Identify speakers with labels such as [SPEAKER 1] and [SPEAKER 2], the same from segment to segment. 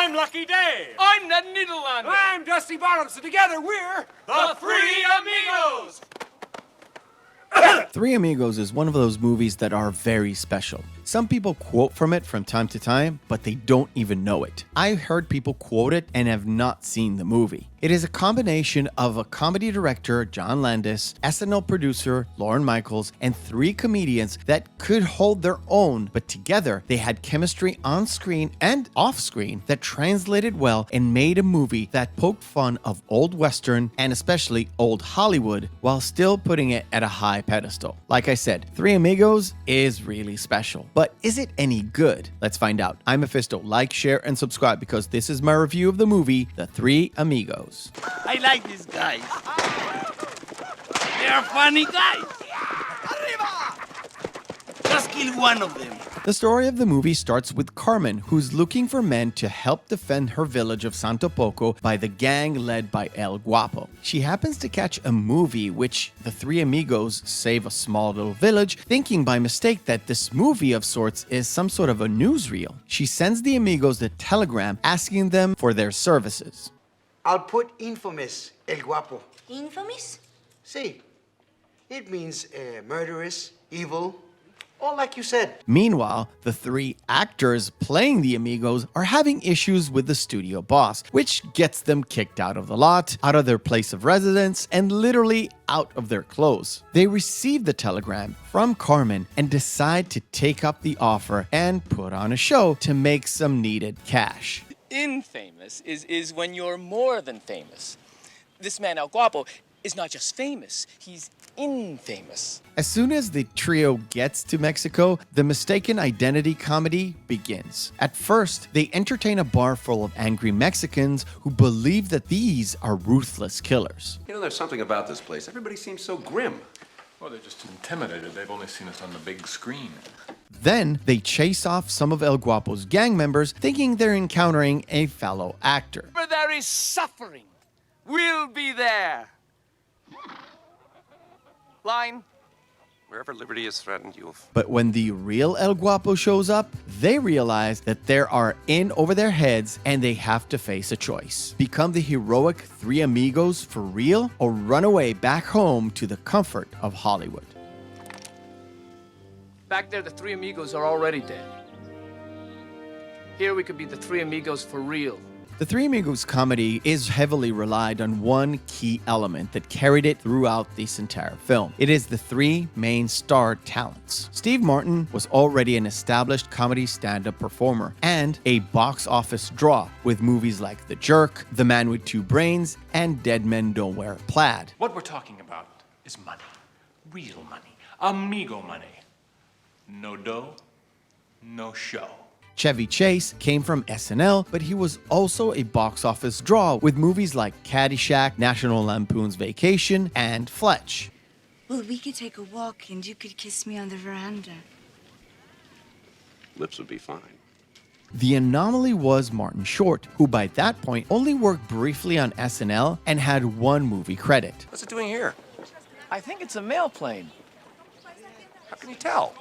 [SPEAKER 1] I'm Lucky Dave.
[SPEAKER 2] I'm Ned Niederlander.
[SPEAKER 1] I'm Dusty Bottoms. So together we're
[SPEAKER 2] the Three Amigos.
[SPEAKER 3] Three Amigos is one of those movies that are very special. Some people quote from it from time to time, but they don't even know it. I heard people quote it and have not seen the movie. It is a combination of a comedy director, John Landis, SNL producer, Lorne Michaels, and three comedians that could hold their own, but together they had chemistry on screen and off screen that translated well and made a movie that poked fun of old Western and especially old Hollywood while still putting it at a high pedestal. Like I said, Three Amigos is really special. But is it any good? Let's find out. I'm Mephisto. Like, share, and subscribe because this is my review of the movie, The Three Amigos.
[SPEAKER 4] I like these guys. They're funny guys. Just kill one of them.
[SPEAKER 3] The story of the movie starts with Carmen, who's looking for men to help defend her village of Santo Poco by the gang led by El Guapo. She happens to catch a movie which the Three Amigos save a small little village, thinking by mistake that this movie of sorts is some sort of a newsreel. She sends the Amigos a telegram asking them for their services.
[SPEAKER 5] I'll put infamous El Guapo.
[SPEAKER 6] Infamous?
[SPEAKER 5] See, it means murderous, evil, all like you said.
[SPEAKER 3] Meanwhile, the three actors playing the Amigos are having issues with the studio boss, which gets them kicked out of the lot, out of their place of residence, and literally out of their clothes. They receive the telegram from Carmen and decide to take up the offer and put on a show to make some needed cash.
[SPEAKER 2] Infamous is when you're more than famous. This man, El Guapo, is not just famous, he's infamous.
[SPEAKER 3] As soon as the trio gets to Mexico, the mistaken identity comedy begins. At first, they entertain a bar full of angry Mexicans who believe that these are ruthless killers.
[SPEAKER 7] You know, there's something about this place. Everybody seems so grim.
[SPEAKER 8] Well, they're just intimidated. They've only seen us on the big screen.
[SPEAKER 3] Then they chase off some of El Guapo's gang members, thinking they're encountering a fellow actor.
[SPEAKER 2] Where there is suffering, we'll be there. Line.
[SPEAKER 7] Wherever liberty is threatened, you'll...
[SPEAKER 3] But when the real El Guapo shows up, they realize that they are in over their heads and they have to face a choice. Become the heroic Three Amigos for real or run away back home to the comfort of Hollywood.
[SPEAKER 2] Back there, the Three Amigos are already dead. Here we could be the Three Amigos for real.
[SPEAKER 3] The Three Amigos comedy is heavily relied on one key element that carried it throughout this entire film. It is the three main star talents. Steve Martin was already an established comedy stand-up performer and a box office draw with movies like The Jerk, The Man with Two Brains, and Dead Men Don't Wear Plaid.
[SPEAKER 8] What we're talking about is money. Real money. Amigo money. No dough, no show.
[SPEAKER 3] Chevy Chase came from SNL, but he was also a box office draw with movies like Caddyshack, National Lampoon's Vacation, and Fletch.
[SPEAKER 6] Well, we could take a walk and you could kiss me on the veranda.
[SPEAKER 7] Lips would be fine.
[SPEAKER 3] The anomaly was Martin Short, who by that point only worked briefly on SNL and had one movie credit.
[SPEAKER 7] What's it doing here?
[SPEAKER 2] I think it's a mail plane.
[SPEAKER 7] How can you tell?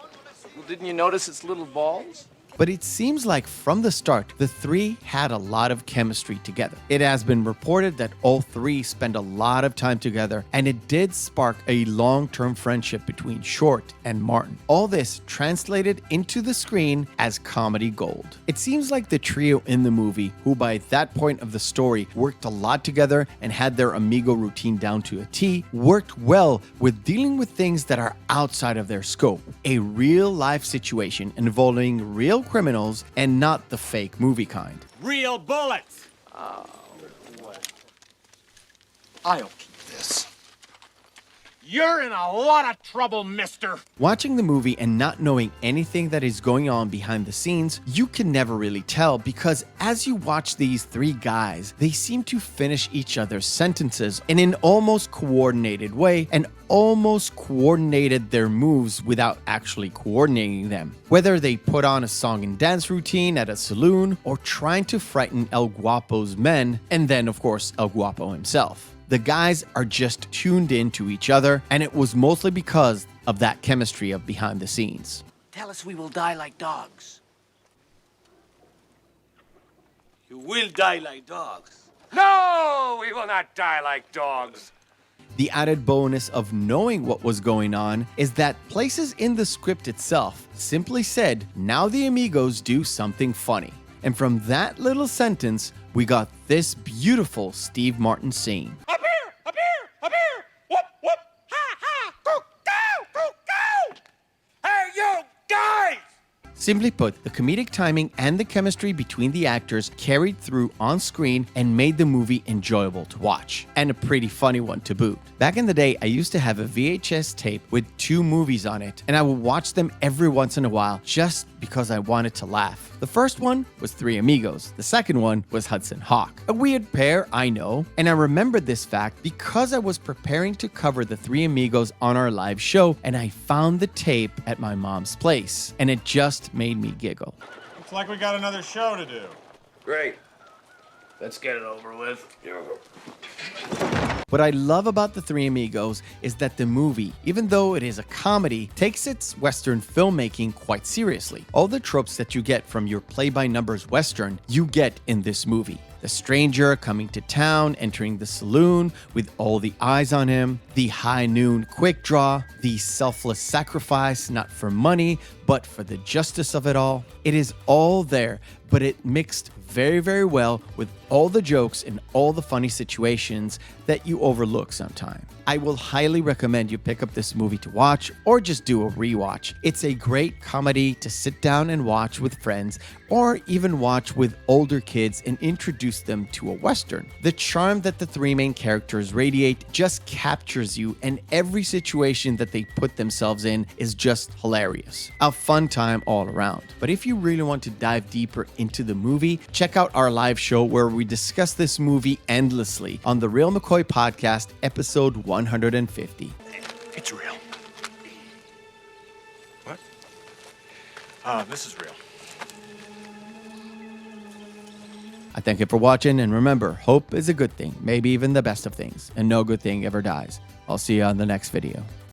[SPEAKER 2] Well, didn't you notice its little balls?
[SPEAKER 3] But it seems like from the start, the three had a lot of chemistry together. It has been reported that all three spent a lot of time together, and it did spark a long-term friendship between Short and Martin. All this translated into the screen as comedy gold. It seems like the trio in the movie, who by that point of the story worked a lot together and had their amigo routine down to a T, worked well with dealing with things that are outside of their scope. A real-life situation involving real criminals and not the fake movie kind.
[SPEAKER 1] real bullets.
[SPEAKER 2] Oh, what? I'll keep this.
[SPEAKER 1] You're in a lot of trouble, mister.
[SPEAKER 3] Watching the movie and not knowing anything that is going on behind the scenes, you can never really tell because as you watch these three guys, they seem to finish each other's sentences in an almost coordinated way and almost coordinated their moves without actually coordinating them. Whether they put on a song and dance routine at a saloon or trying to frighten El Guapo's men, and then of course El Guapo himself. The guys are just tuned in to each other, and it was mostly because of that chemistry of behind the scenes.
[SPEAKER 4] Tell us we will die like dogs. You will die like dogs.
[SPEAKER 8] No, we will not die like dogs.
[SPEAKER 3] The added bonus of knowing what was going on is that places in the script itself simply said, now the Amigos do something funny. And from that little sentence, we got this beautiful Steve Martin scene.
[SPEAKER 8] Up here! Up here! Up here! Whoop! Whoop! Ha! Ha! Go! Go! Go! Go! Hey, you guys!
[SPEAKER 3] Simply put, the comedic timing and the chemistry between the actors carried through on screen and made the movie enjoyable to watch, and a pretty funny one to boot. Back in the day, I used to have a VHS tape with 2 movies on it, and I would watch them every once in a while just because I wanted to laugh. The first one was Three Amigos. The second one was Hudson Hawk. A weird pair, I know, and I remembered this fact because I was preparing to cover the Three Amigos on our live show, and I found the tape at my mom's place, and it just made me giggle.
[SPEAKER 1] Looks like we got another show to do.
[SPEAKER 7] Great.
[SPEAKER 4] Let's get it over with.
[SPEAKER 3] What I love about The Three Amigos is that the movie, even though it is a comedy, takes its Western filmmaking quite seriously. All the tropes that you get from your play-by-numbers Western, you get in this movie. The stranger coming to town, entering the saloon with all the eyes on him, the high noon quick draw, the selfless sacrifice not for money, but for the justice of it all. It is all there, but it mixed very, very well with all the jokes and all the funny situations that you overlook sometimes. I will highly recommend you pick up this movie to watch or just do a rewatch. It's a great comedy to sit down and watch with friends or even watch with older kids and introduce them to a Western. The charm that the 3 main characters radiate just captures you, and every situation that they put themselves in is just hilarious. A fun time all around. But if you really want to dive deeper into the movie, check out our live show where we discuss this movie endlessly on the Real McCoy podcast, episode 150.
[SPEAKER 8] It's real. What? This is real.
[SPEAKER 3] I thank you for watching, and remember, hope is a good thing, maybe even the best of things, and no good thing ever dies. I'll see you on the next video.